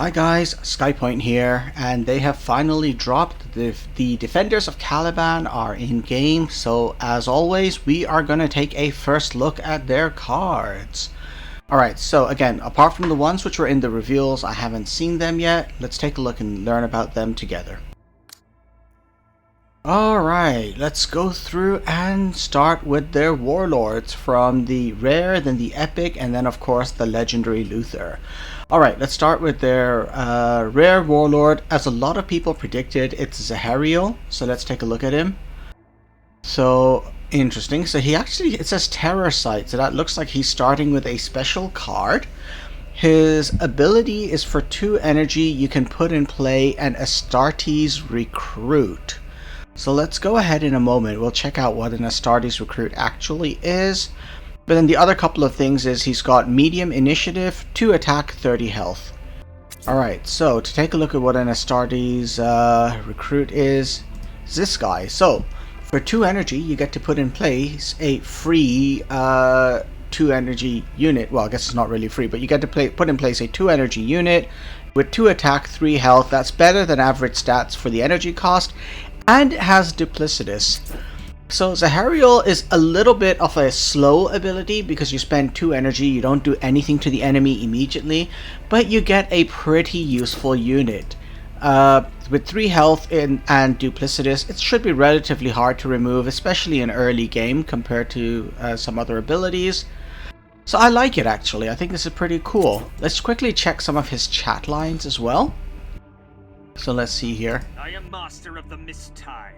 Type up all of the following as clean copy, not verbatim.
Hi guys, Skypoint here, and they have finally dropped the Defenders of Caliban are in game, so as always we are going to take a first look at their cards. Alright, so again, apart from the ones which were in the reveals, I haven't seen them yet. Let's take a look and learn about them together. Alright, let's go through and start with their warlords, from the rare, then the epic, and then of course the legendary Luther. Alright, let's start with their rare warlord. As a lot of people predicted, it's Zahariel, so let's take a look at him. So, interesting. So he actually, it says Terror Sight, so that looks like he's starting with a special card. His ability is for 2 energy. You can put in play an Astartes Recruit. So let's go ahead in a moment. We'll check out what an Astartes Recruit actually is. But then the other couple of things is he's got medium initiative, 2 attack, 30 health. Alright, so to take a look at what an Astartes Recruit is this guy. So, for 2 energy, you get to put in place a free 2 energy unit. Well, I guess it's not really free, but you get to put in place a 2 energy unit with 2 attack, 3 health. That's better than average stats for the energy cost, and it has duplicitous. So Zahariel is a little bit of a slow ability because you spend 2 energy, you don't do anything to the enemy immediately, but you get a pretty useful unit. With 3 health and duplicitous, it should be relatively hard to remove, especially in early game compared to some other abilities. So I like it actually, I think this is pretty cool. Let's quickly check some of his chat lines as well. So let's see here. I am master of the mist tide.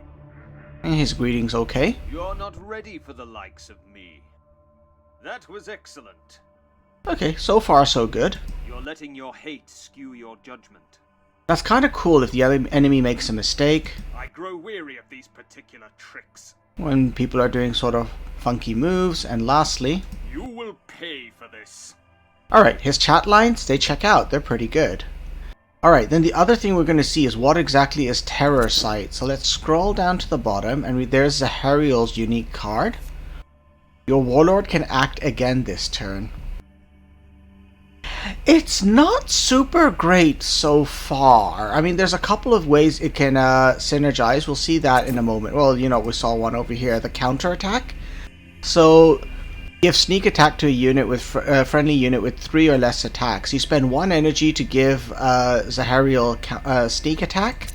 And his greetings okay. You're not ready for the likes of me. That was excellent. Okay, so far so good. You're letting your hate skew your judgment. That's kind of cool if the enemy makes a mistake. I grow weary of these particular tricks. When people are doing sort of funky moves. And lastly, you will pay for this. Alright, his chat lines, they check out. They're pretty good. Alright, then the other thing we're going to see is what exactly is Terror Sight. So let's scroll down to the bottom, and there's Zahariel's unique card. Your warlord can act again this turn. It's not super great so far. I mean, there's a couple of ways it can synergize. We'll see that in a moment. Well, you know, we saw one over here, the counter attack. So give sneak attack to a unit with friendly unit with 3 or less attacks. You spend 1 energy to give Zahariel sneak attack,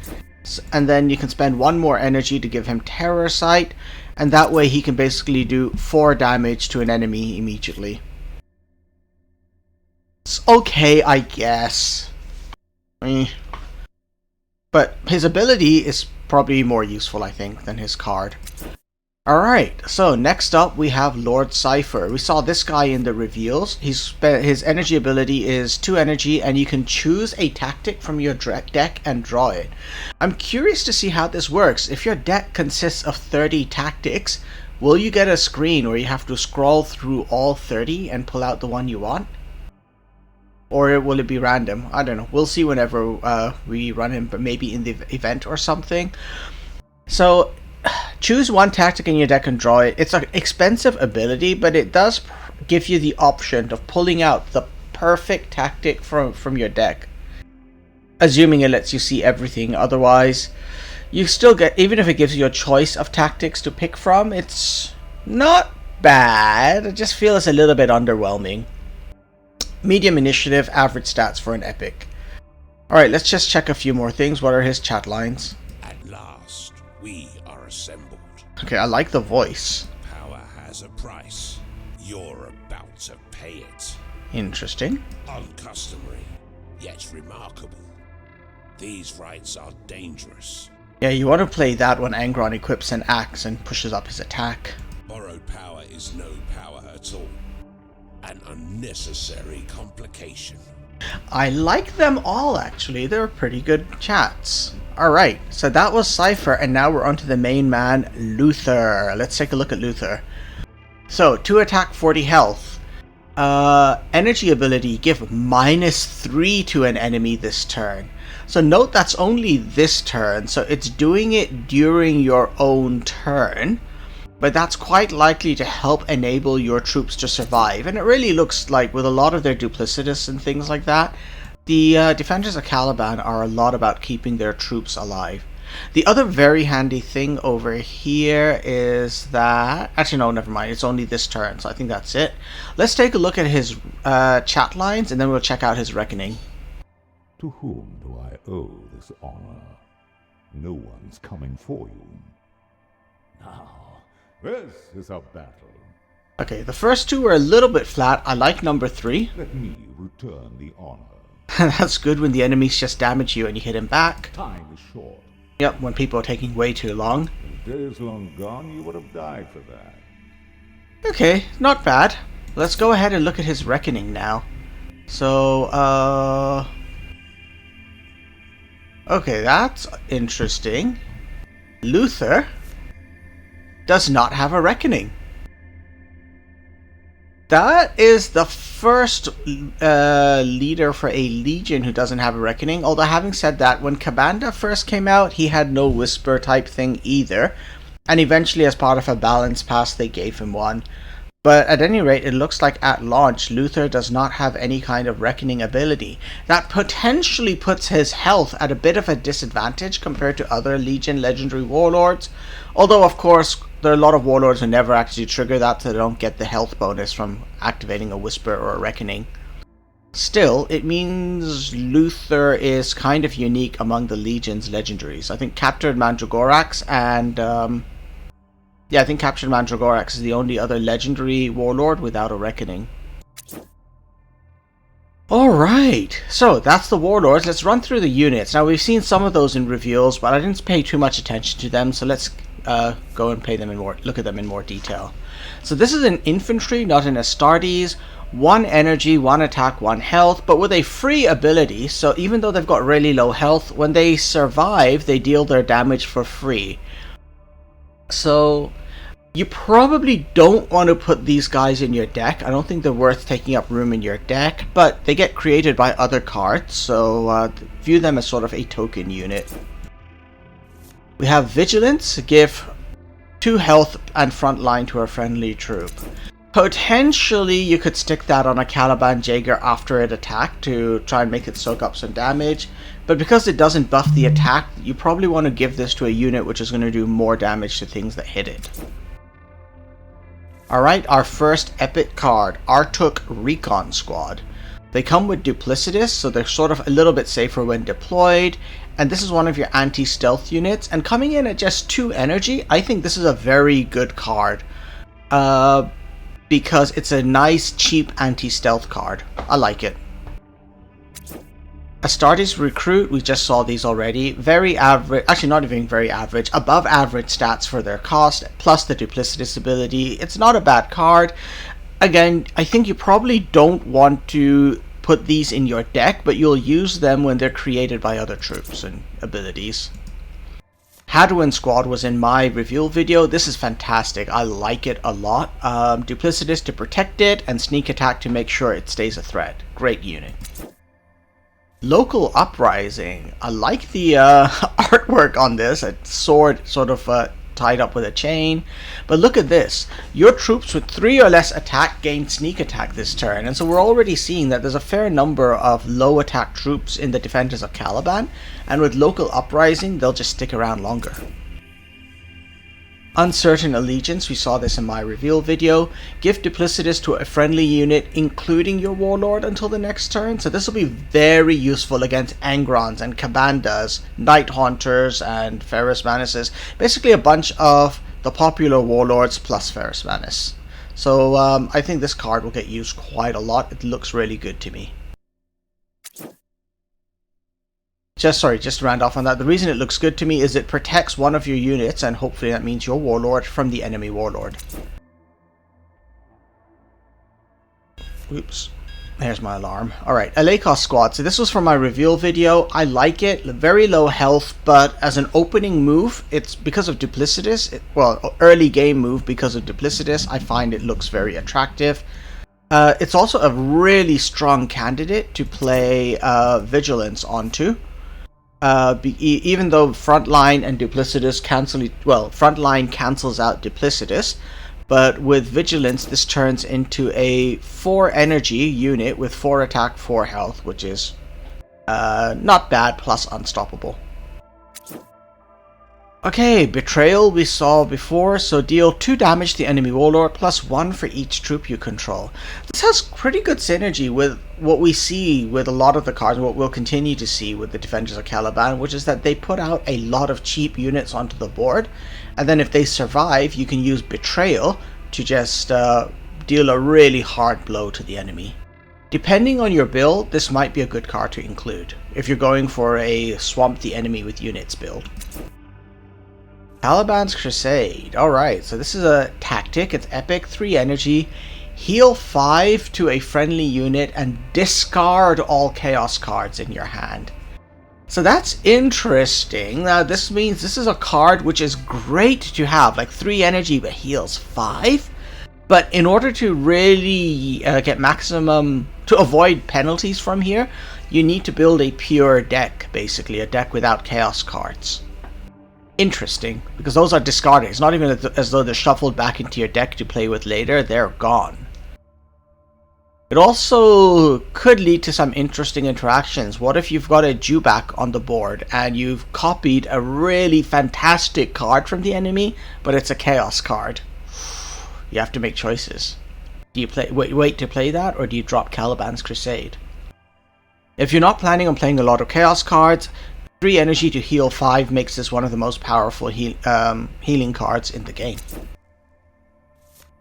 and then you can spend 1 more energy to give him Terror Sight, and that way he can basically do 4 damage to an enemy immediately. It's okay, I guess. But his ability is probably more useful, I think, than his card. Alright, so next up we have Lord Cypher. We saw this guy in the reveals. His energy ability is 2 energy, and you can choose a tactic from your deck and draw it. I'm curious to see how this works. If your deck consists of 30 tactics, will you get a screen where you have to scroll through all 30 and pull out the one you want? Or will it be random? I don't know. We'll see whenever we run him, but maybe in the event or something. So choose 1 tactic in your deck and draw it. It's an expensive ability, but it does give you the option of pulling out the perfect tactic from your deck. Assuming it lets you see everything. Otherwise, you still get, even if it gives you a choice of tactics to pick from, it's not bad. I just feel it's a little bit underwhelming. Medium initiative, average stats for an epic. Alright, let's just check a few more things. What are his chat lines? At last, we are assembled. Okay, I like the voice. Power has a price. You're about to pay it. Interesting. Uncustomary, yet remarkable. These rights are dangerous. Yeah, you want to play that when Angron equips an axe and pushes up his attack. Borrowed power is no power at all. An unnecessary complication. I like them all, actually. They're pretty good chats. Alright, so that was Cypher, and now we're on to the main man, Luther. Let's take a look at Luther. So, 2 attack, 40 health. Energy ability, give -3 to an enemy this turn. So note that's only this turn, so it's doing it during your own turn. but that's quite likely to help enable your troops to survive. And it really looks like, with a lot of their duplicitous and things like that, The Defenders of Caliban are a lot about keeping their troops alive. The other very handy thing over here is that... Actually, no, never mind. It's only this turn, so I think that's it. Let's take a look at his chat lines, and then we'll check out his reckoning. To whom do I owe this honor? No one's coming for you. Now, this is a battle. Okay, the first two are a little bit flat. I like number 3. Let me return the honor. That's good when the enemies just damage you and you hit him back. Time is short. Yep, when people are taking way too long. If days long gone, you would have died for that. Okay, not bad. Let's go ahead and look at his reckoning now. So, okay, that's interesting. Luther does not have a reckoning. That is the first leader for a legion who doesn't have a reckoning. Although having said that, when Kabanda first came out, he had no whisper type thing either. And eventually as part of a balance pass, they gave him one. But at any rate, it looks like at launch, Luther does not have any kind of reckoning ability. That potentially puts his health at a bit of a disadvantage compared to other Legion legendary warlords. Although, of course, there are a lot of warlords who never actually trigger that, so they don't get the health bonus from activating a whisper or a reckoning. Still, it means Luther is kind of unique among the Legion's legendaries. I think Captured Mandragorax and... yeah, I think Captured Mandragorax is the only other legendary warlord without a reckoning. Alright, so that's the warlords. Let's run through the units. Now, we've seen some of those in reveals, but I didn't pay too much attention to them, so let's go and look at them in more detail. So this is an infantry, not an Astartes. 1 energy, 1 attack, 1 health, but with a free ability, so even though they've got really low health, when they survive, they deal their damage for free. So you probably don't want to put these guys in your deck. I don't think they're worth taking up room in your deck, but they get created by other cards, so view them as sort of a token unit. We have Vigilance, give 2 health and frontline to a friendly troop. Potentially you could stick that on a Caliban Jaeger after it attacked to try and make it soak up some damage, but because it doesn't buff the attack, you probably want to give this to a unit which is going to do more damage to things that hit it. Alright, our first epic card, Tarshin Recon Squad. They come with Duplicitous, so they're sort of a little bit safer when deployed, and this is one of your anti-stealth units, and coming in at just 2 energy, I think this is a very good card. Because it's a nice, cheap anti-stealth card. I like it. Astartes Recruit, we just saw these already. Very average, actually not even very average, above average stats for their cost, plus the Duplicitous ability. It's not a bad card. Again, I think you probably don't want to put these in your deck, but you'll use them when they're created by other troops and abilities. Hadwin Squad was in my reveal video. This is fantastic. I like it a lot. Duplicitous to protect it, and Sneak Attack to make sure it stays a threat. Great unit. Local Uprising. I like the artwork on this. A sword sort of tied up with a chain. But look at this. Your troops with 3 or less attack gain Sneak Attack this turn. And so we're already seeing that there's a fair number of low attack troops in the Defenders of Caliban. And with Local Uprising, they'll just stick around longer. Uncertain Allegiance, we saw this in my reveal video. Give Duplicitous to a friendly unit, including your Warlord, until the next turn. So this will be very useful against Angrons and Kabandas, Night Haunters, and Ferrus Manuses. Basically a bunch of the popular Warlords plus Ferrus Manus. So I think this card will get used quite a lot. It looks really good to me. Just to round off on that, the reason it looks good to me is it protects one of your units, and hopefully that means your warlord, from the enemy warlord. Oops, there's my alarm. Alright, Alekos Squad. So this was from my reveal video. I like it. Very low health, but as an opening move, it's because of Duplicitous. Well, early game move because of Duplicitous. I find it looks very attractive. It's also a really strong candidate to play Vigilance onto. Even though Frontline and Duplicitous Frontline cancels out Duplicitous, but with Vigilance this turns into a 4 energy unit with 4 attack, 4 health, which is Not bad, plus unstoppable. Okay, Betrayal we saw before, so deal 2 damage to the enemy warlord, plus 1 for each troop you control. This has pretty good synergy with what we see with a lot of the cards, what we'll continue to see with the Defenders of Caliban, which is that they put out a lot of cheap units onto the board, and then if they survive, you can use Betrayal to just deal a really hard blow to the enemy. Depending on your build, this might be a good card to include, if you're going for a swamp the enemy with units build. Caliban's Crusade. Alright, so this is a tactic. It's epic, 3 energy. Heal 5 to a friendly unit and discard all chaos cards in your hand. So that's interesting. Now this means this is a card which is great to have, like 3 energy but heals 5. But in order to really get maximum, to avoid penalties from here, you need to build a pure deck, basically, a deck without chaos cards. Interesting, because those are discarded. It's not even as though they're shuffled back into your deck to play with later, they're gone. It also could lead to some interesting interactions. What if you've got a Dewback on the board and you've copied a really fantastic card from the enemy, but it's a chaos card? You have to make choices. Do you wait to play that, or do you drop Caliban's Crusade? If you're not planning on playing a lot of chaos cards, 3 energy to heal 5 makes this one of the most powerful healing cards in the game.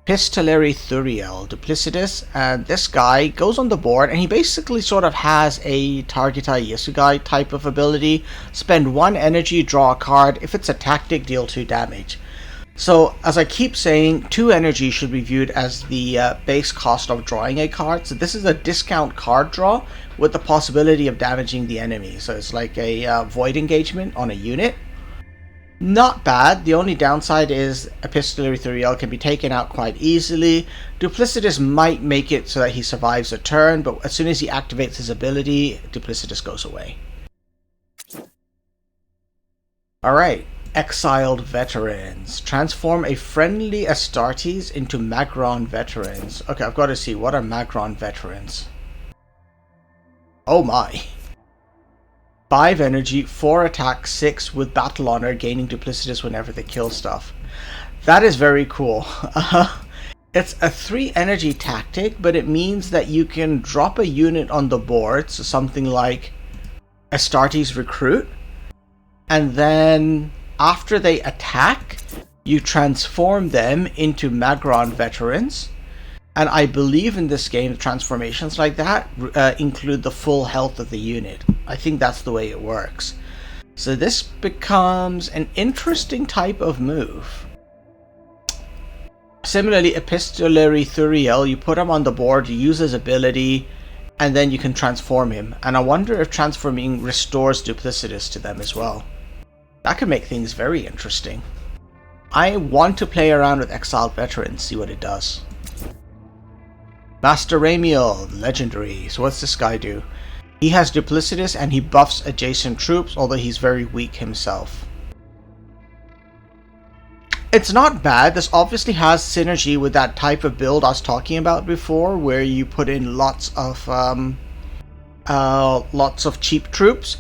Epistolary Zahariel, Duplicitous, and this guy goes on the board and he basically sort of has a Targetai Yasugai type of ability. Spend 1 energy, draw a card. If it's a tactic, deal 2 damage. So, as I keep saying, 2 energy should be viewed as the base cost of drawing a card. So this is a discount card draw with the possibility of damaging the enemy. So it's like a void engagement on a unit. Not bad. The only downside is Epistolary Zahariel can be taken out quite easily. Duplicitous might make it so that he survives a turn, but as soon as he activates his ability, Duplicitous goes away. Alright. Exiled Veterans. Transform a friendly Astartes into Magron Veterans. Okay, I've got to see. What are Magron Veterans? Oh my. 5 energy, 4 attack, 6 with Battle Honor, gaining Duplicitous whenever they kill stuff. That is very cool. It's a 3 energy tactic, but it means that you can drop a unit on the board, so something like Astartes Recruit, and then after they attack, you transform them into Magron Veterans. And I believe in this game, transformations like that include the full health of the unit. I think that's the way it works. So this becomes an interesting type of move. Similarly, Epistolary Zahariel, you put him on the board, you use his ability, and then you can transform him. And I wonder if transforming restores Duplicitous to them as well. That could make things very interesting. I want to play around with Exiled Veterans, see what it does. Master Ramiel, legendary. So what's this guy do? He has Duplicitous and he buffs adjacent troops, although he's very weak himself. It's not bad. This obviously has synergy with that type of build I was talking about before, where you put in lots of cheap troops.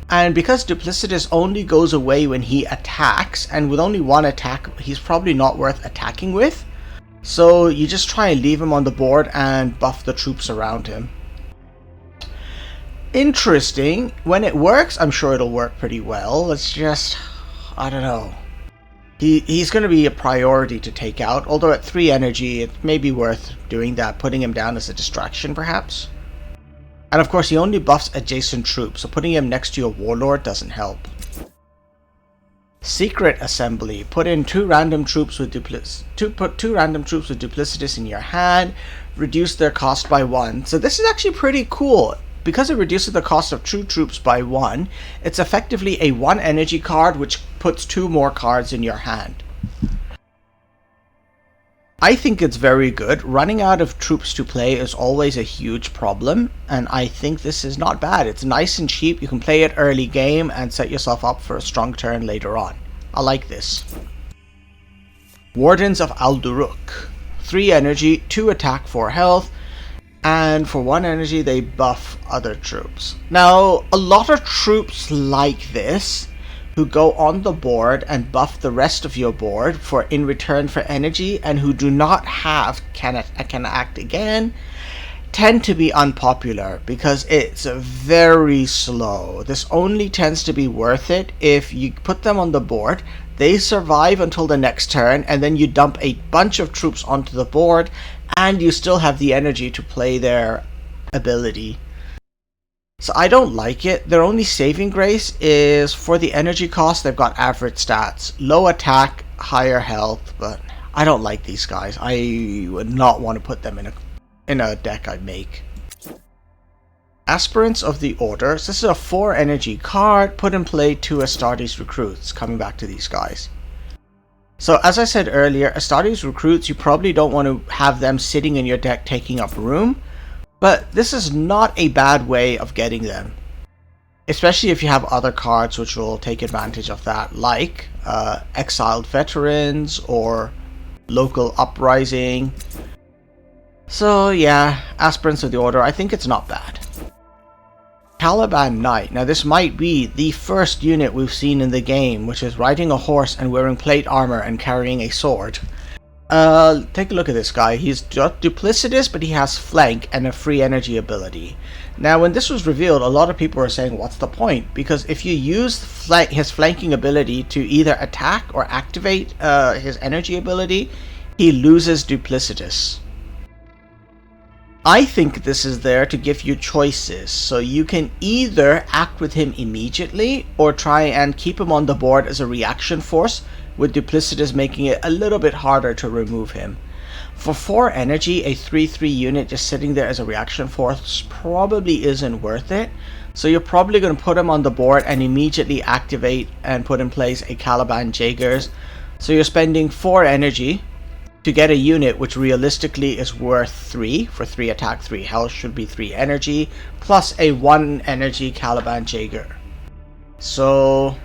And because Duplicitous only goes away when he attacks, and with only 1 attack, he's probably not worth attacking with. So you just try and leave him on the board and buff the troops around him. Interesting. When it works, I'm sure it'll work pretty well. It's just, I don't know. He's going to be a priority to take out, although at 3 energy, it may be worth doing that, putting him down as a distraction perhaps. And of course, he only buffs adjacent troops, so putting him next to your warlord doesn't help. Secret Assembly. Put in 2 random troops with Duplicitous in your hand. Reduce their cost by 1. So this is actually pretty cool. Because it reduces the cost of 2 troops by 1, it's effectively a 1 energy card which puts 2 more cards in your hand. I think it's very good. Running out of troops to play is always a huge problem, and I think this is not bad. It's nice and cheap. You can play it early game and set yourself up for a strong turn later on. I like this. Wardens of Alder Rook. 3 energy, 2 attack, 4 health. and for 1 energy they buff other troops. Now, a lot of troops like this, who go on the board and buff the rest of your board for in return for energy, and who do not have can act again, tend to be unpopular because it's very slow. This only tends to be worth it if you put them on the board, they survive until the next turn, and then you dump a bunch of troops onto the board, and you still have the energy to play their ability. So I don't like it. Their only saving grace is for the energy cost. They've got average stats, low attack, higher health, but I don't like these guys. I would not want to put them in a deck I make. Aspirants of the Order. So this is a 4 energy card. Put in play 2 Astartes recruits. Coming back to these guys. So as I said earlier, Astartes recruits, you probably don't want to have them sitting in your deck taking up room. But this is not a bad way of getting them. Especially if you have other cards which will take advantage of that, like Exiled Veterans or Local Uprising. So yeah, Aspirants of the Order, I think it's not bad. Caliban Knight. Now this might be the first unit we've seen in the game, which is riding a horse and wearing plate armor and carrying a sword. Take a look at this guy. He's duplicitous, but he has flank and a free energy ability. Now when this was revealed, a lot of people were saying, what's the point? Because if you use his flanking ability to either attack or activate his energy ability, he loses duplicitous. I think this is there to give you choices, so you can either act with him immediately or try and keep him on the board as a reaction force, with duplicitous making it a little bit harder to remove him. For 4 energy, a 3/3 unit just sitting there as a reaction force probably isn't worth it, so you're probably going to put him on the board and immediately activate and put in place a Caliban Jaegers. So you're spending 4 energy to get a unit which realistically is worth 3, for 3 attack, 3 health, should be 3 energy, plus a 1 energy Caliban Jaeger. So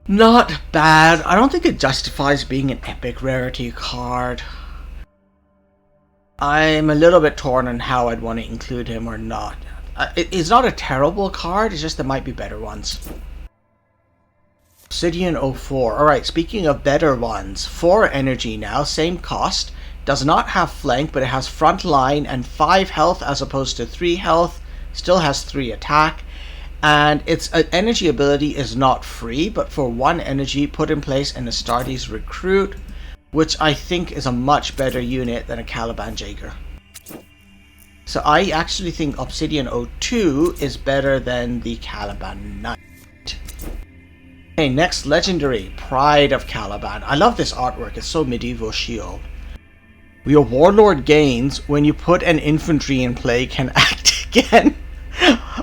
not bad. I don't think it justifies being an epic rarity card. I'm a little bit torn on how I'd want to include him or not. It's not a terrible card, it's just there might be better ones. Obsidian 04. Alright, speaking of better ones, 4 energy now, same cost, does not have flank, but it has front line and 5 health as opposed to 3 health, still has 3 attack, and its energy ability is not free, but for 1 energy, put in place an Astartes recruit, which I think is a much better unit than a Caliban Jaeger. So I actually think Obsidian 02 is better than the Caliban Knight. Okay, next legendary, Pride of Caliban. I love this artwork, it's so medieval shield. Your warlord gains when you put an infantry in play can act again.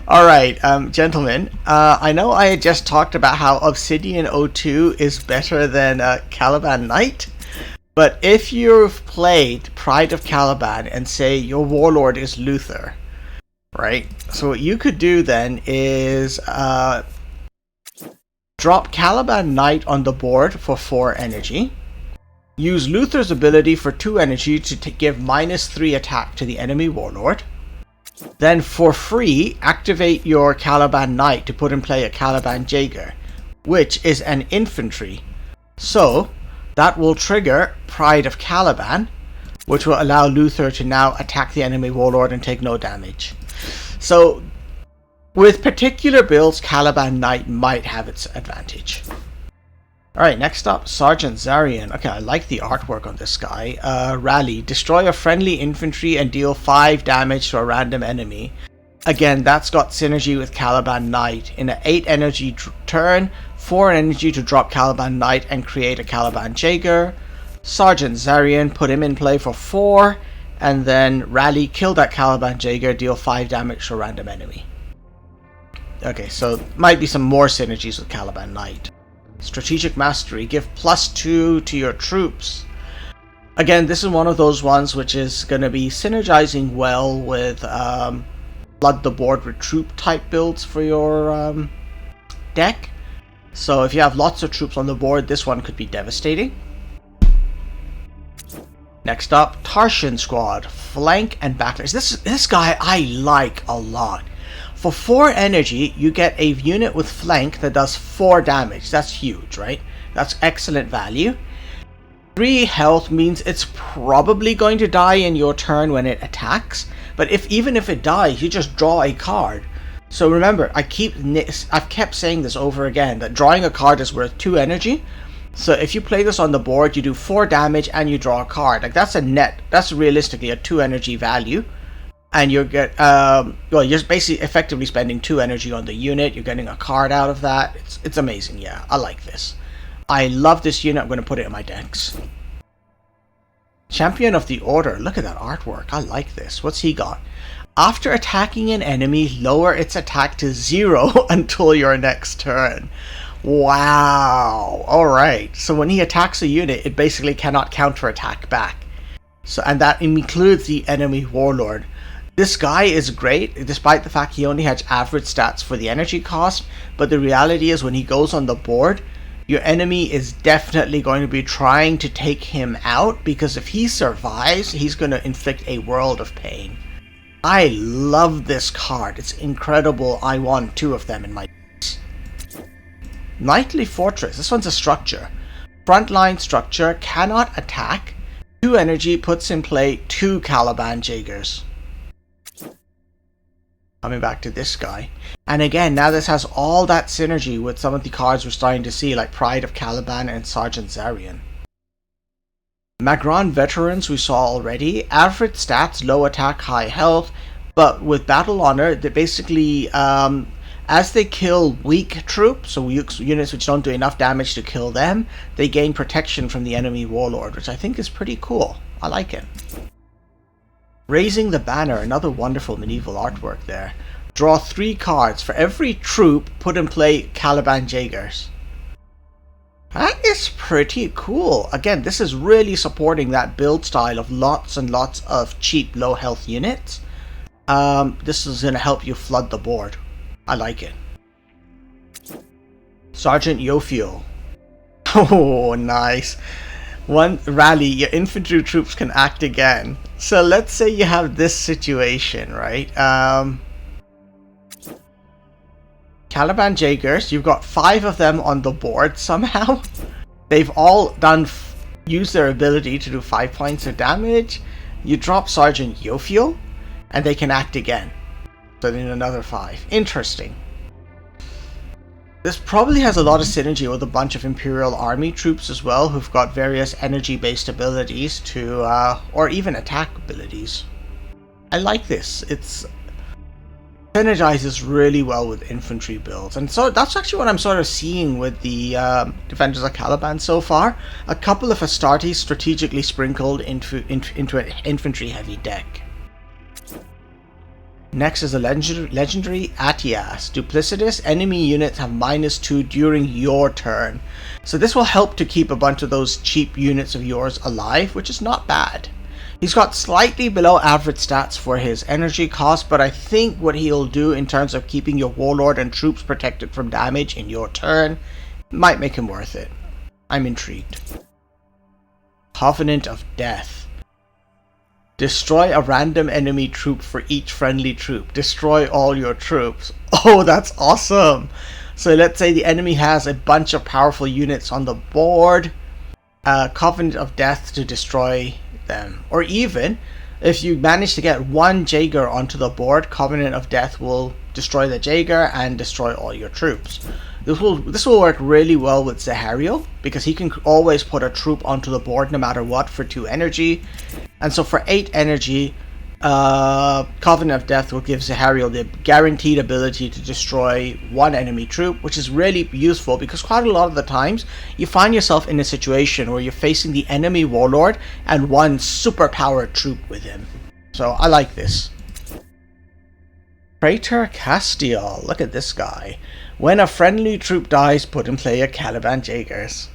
Alright, gentlemen, I know I had just talked about how Obsidian 02 is better than Caliban Knight, but if you've played Pride of Caliban and say your warlord is Luther, right? So what you could do then is drop Caliban Knight on the board for 4 energy. Use Luther's ability for 2 energy to give -3 attack to the enemy warlord. Then for free, activate your Caliban Knight to put in play a Caliban Jaeger, which is an infantry. So that will trigger Pride of Caliban, which will allow Luther to now attack the enemy warlord and take no damage. So with particular builds, Caliban Knight might have its advantage. Alright, next up, Sgt Zahariel. Okay, I like the artwork on this guy. Rally. Destroy a friendly infantry and deal 5 damage to a random enemy. Again, that's got synergy with Caliban Knight. In an 8 energy turn, 4 energy to drop Caliban Knight and create a Caliban Jaeger. Sgt Zahariel, put him in play for 4, and then rally, kill that Caliban Jaeger, deal 5 damage to a random enemy. Okay, so might be some more synergies with Caliban Knight. Strategic Mastery, give +2 to your troops. Again, this is one of those ones which is going to be synergizing well with Flood the Board with troop type builds for your deck. So if you have lots of troops on the board, this one could be devastating. Next up, Tarshin Squad, flank and backlash. This guy I like a lot. For 4 energy, you get a unit with flank that does 4 damage. That's huge, right? That's excellent value. 3 health means it's probably going to die in your turn when it attacks. But even if it dies, you just draw a card. So remember, I've kept saying this over again, that drawing a card is worth 2 energy. So if you play this on the board, you do 4 damage and you draw a card. Like that's realistically a 2 energy value. And you get, you're basically effectively spending 2 energy on the unit. You're getting a card out of that. It's amazing, yeah. I like this. I love this unit. I'm going to put it in my decks. Champion of the Order. Look at that artwork. I like this. What's he got? After attacking an enemy, lower its attack to 0 until your next turn. Wow. Alright. So when he attacks a unit, it basically cannot counterattack back. And that includes the enemy warlord. This guy is great, despite the fact he only has average stats for the energy cost. But the reality is, when he goes on the board, your enemy is definitely going to be trying to take him out, because if he survives, he's going to inflict a world of pain. I love this card. It's incredible. I want 2 of them in my decks. Knightly Fortress. This one's a structure. Frontline structure, cannot attack. 2 energy, puts in play 2 Caliban Jaegers. Coming back to this guy. And again, now this has all that synergy with some of the cards we're starting to see, like Pride of Caliban and Sgt Zahariel. Exiled Veterans we saw already. Average stats, low attack, high health. But with Battle Honor, they basically, as they kill weak troops, so units which don't do enough damage to kill them, they gain protection from the enemy warlord, which I think is pretty cool. I like it. Raising the Banner, another wonderful medieval artwork there. Draw 3 cards. For every troop, put in play Caliban Jaegers. That is pretty cool. Again, this is really supporting that build style of lots and lots of cheap, low health units. This is going to help you flood the board. I like it. Sgt Jofio. Oh, nice. One rally, your infantry troops can act again. So let's say you have this situation, right? Caliban Jaegers, you've got 5 of them on the board somehow. They've all used their ability to do 5 points of damage. You drop Sgt Jofio, and they can act again. So then another 5. Interesting. This probably has a lot of synergy with a bunch of Imperial Army troops as well, who've got various energy-based abilities or even attack abilities. I like this. It synergizes really well with infantry builds, and so that's actually what I'm sort of seeing with the Defenders of Caliban so far. A couple of Astartes strategically sprinkled into an infantry-heavy deck. Next is a legendary Atias. Duplicitous, enemy units have -2 during your turn. So this will help to keep a bunch of those cheap units of yours alive, which is not bad. He's got slightly below average stats for his energy cost, but I think what he'll do in terms of keeping your warlord and troops protected from damage in your turn might make him worth it. I'm intrigued. Covenant of Death. Destroy a random enemy troop for each friendly troop. Destroy all your troops. Oh, that's awesome! So let's say the enemy has a bunch of powerful units on the board. Covenant of Death to destroy them. Or even, if you manage to get 1 Jaeger onto the board, Covenant of Death will destroy the Jaeger and destroy all your troops. This will work really well with Zahariel, because he can always put a troop onto the board no matter what for 2 energy. And so for 8 energy, Covenant of Death will give Zahariel the guaranteed ability to destroy 1 enemy troop, which is really useful because quite a lot of the times you find yourself in a situation where you're facing the enemy warlord and 1 superpowered troop with him. So I like this. Praetor Castiel, look at this guy. When a friendly troop dies, put in play a Caliban Jaegers.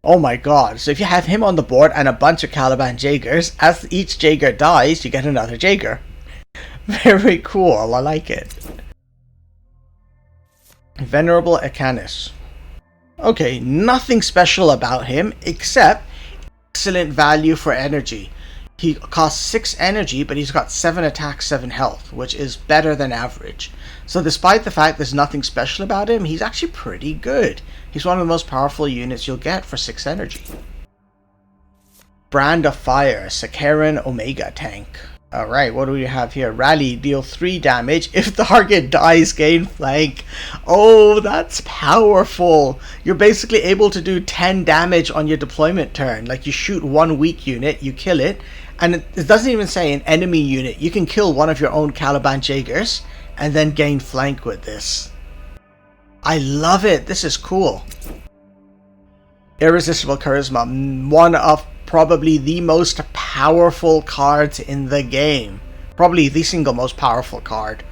Oh my god, so if you have him on the board and a bunch of Caliban Jaegers, as each Jaeger dies, you get another Jaeger. Very cool, I like it. Venerable Ecanis. Okay, nothing special about him, except excellent value for energy. He costs 6 energy, but he's got 7 attack, 7 health, which is better than average. So despite the fact there's nothing special about him, he's actually pretty good. He's one of the most powerful units you'll get for 6 energy. Brand of Fire, Sakaran Omega tank. Alright, what do we have here? Rally, deal 3 damage. If the target dies, gain flank. Oh, that's powerful. You're basically able to do 10 damage on your deployment turn. Like, you shoot one weak unit, you kill it, and it doesn't even say an enemy unit. You can kill one of your own Caliban Jaegers and then gain flank with this. I love it. This is cool. Irresistible Charisma, one of probably the most powerful cards in the game. Probably the single most powerful card.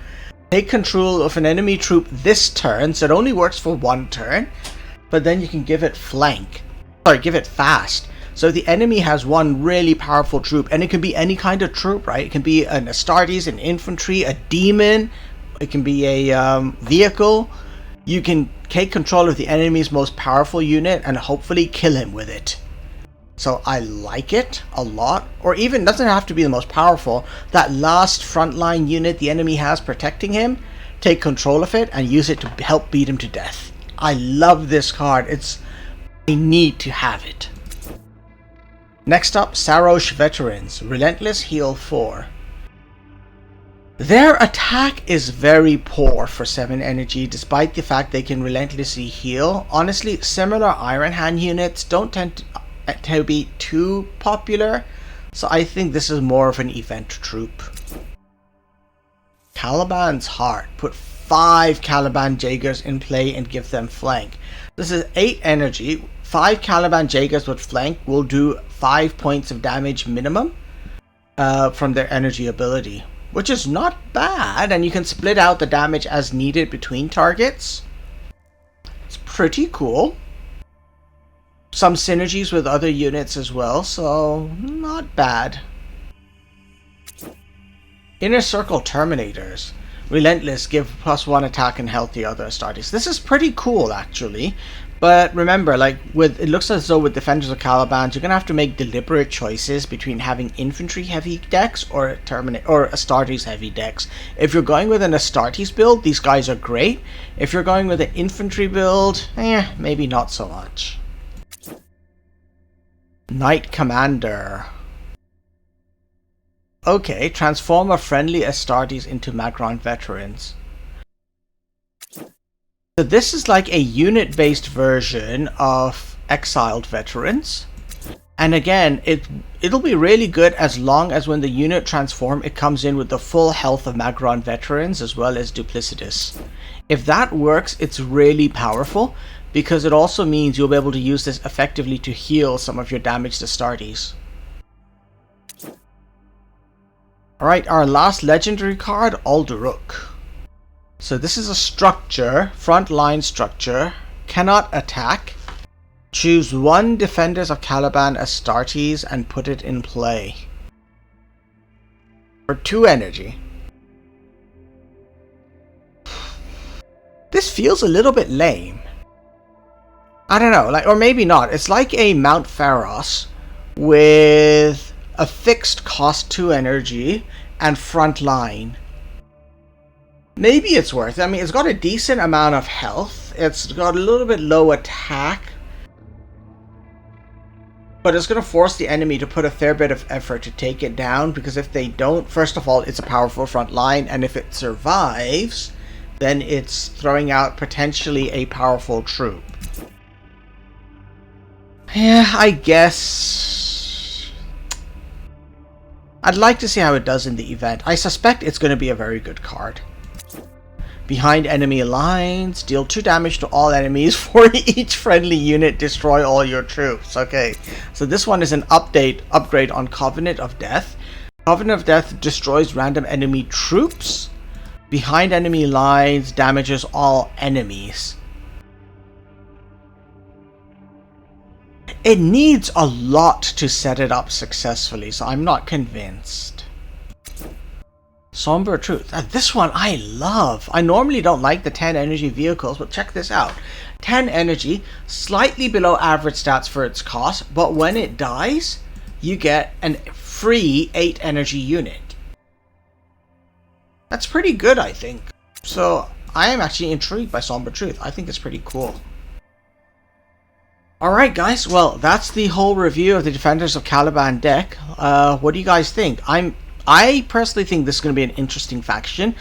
Take control of an enemy troop this turn, so it only works for 1 turn, but then you can give it flank. Sorry, give it fast. So the enemy has one really powerful troop, and it can be any kind of troop, right? It can be an Astartes, an infantry, a demon, it can be a vehicle. You can take control of the enemy's most powerful unit and hopefully kill him with it. So I like it a lot. Or even, doesn't have to be the most powerful. That last frontline unit the enemy has protecting him, take control of it and use it to help beat him to death. I love this card. I need to have it. Next up, Exiled Veterans, Relentless Heal 4. Their attack is very poor for 7 energy, despite the fact they can relentlessly heal. Honestly, similar Iron Hand units don't tend to be too popular, so I think this is more of an event troop. Caliban's Heart. Put 5 Caliban Jaegers in play and give them flank. This is 8 energy. 5 Caliban Jaegers with flank will do 5 points of damage minimum from their energy ability, which is not bad, and you can split out the damage as needed between targets. It's pretty cool. Some synergies with other units as well, so not bad. Inner Circle Terminators. Relentless, give +1 attack and health to other Astartes. This is pretty cool, actually. But remember, like, it looks as though with Defenders of Caliban, you're gonna have to make deliberate choices between having infantry heavy decks or Astartes heavy decks. If you're going with an Astartes build, these guys are great. If you're going with an infantry build, maybe not so much. Knight Commander. Okay, transform a friendly Astartes into Magron Veterans. So this is like a unit-based version of Exiled Veterans. And again, it'll be really good as long as when the unit transform, it comes in with the full health of Magron Veterans as well as Duplicitus. If that works, it's really powerful, because it also means you'll be able to use this effectively to heal some of your damaged Astartes. Alright, our last legendary card, Alder Rook. So this is a structure, frontline structure, cannot attack. Choose 1 Defenders of Caliban Astartes and put it in play. For 2 energy. This feels a little bit lame. I don't know, or maybe not. It's like a Mount Pharos with a fixed cost 2 energy and frontline. Maybe it's worth it. I mean, it's got a decent amount of health. It's got a little bit low attack. But it's going to force the enemy to put a fair bit of effort to take it down, because if they don't, first of all, it's a powerful front line, and if it survives, then it's throwing out potentially a powerful troop. Yeah, I guess I'd like to see how it does in the event. I suspect it's going to be a very good card. Behind enemy lines, deal 2 damage to all enemies. For each friendly unit, destroy all your troops. Okay, so this one is an upgrade on Covenant of Death. Covenant of Death destroys random enemy troops. Behind enemy lines, damages all enemies. It needs a lot to set it up successfully, so I'm not convinced. Somber Truth. This one I love. I normally don't like the 10 energy vehicles, but check this out. 10 energy, slightly below average stats for its cost, but when it dies, you get a free 8 energy unit. That's pretty good, I think. So I am actually intrigued by Somber Truth. I think it's pretty cool. Alright guys, well that's the whole review of the Defenders of Caliban deck. What do you guys think? I personally think this is going to be an interesting faction.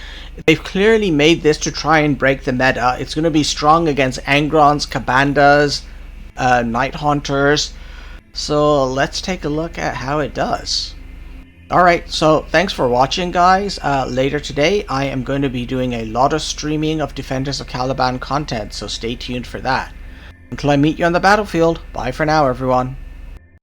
They've clearly made this to try and break the meta. It's going to be strong against Angrons, Cabandas, Night Haunters. So let's take a look at how it does. Alright, so thanks for watching guys. Later today I am going to be doing a lot of streaming of Defenders of Caliban content, so stay tuned for that. Until I meet you on the battlefield, bye for now everyone.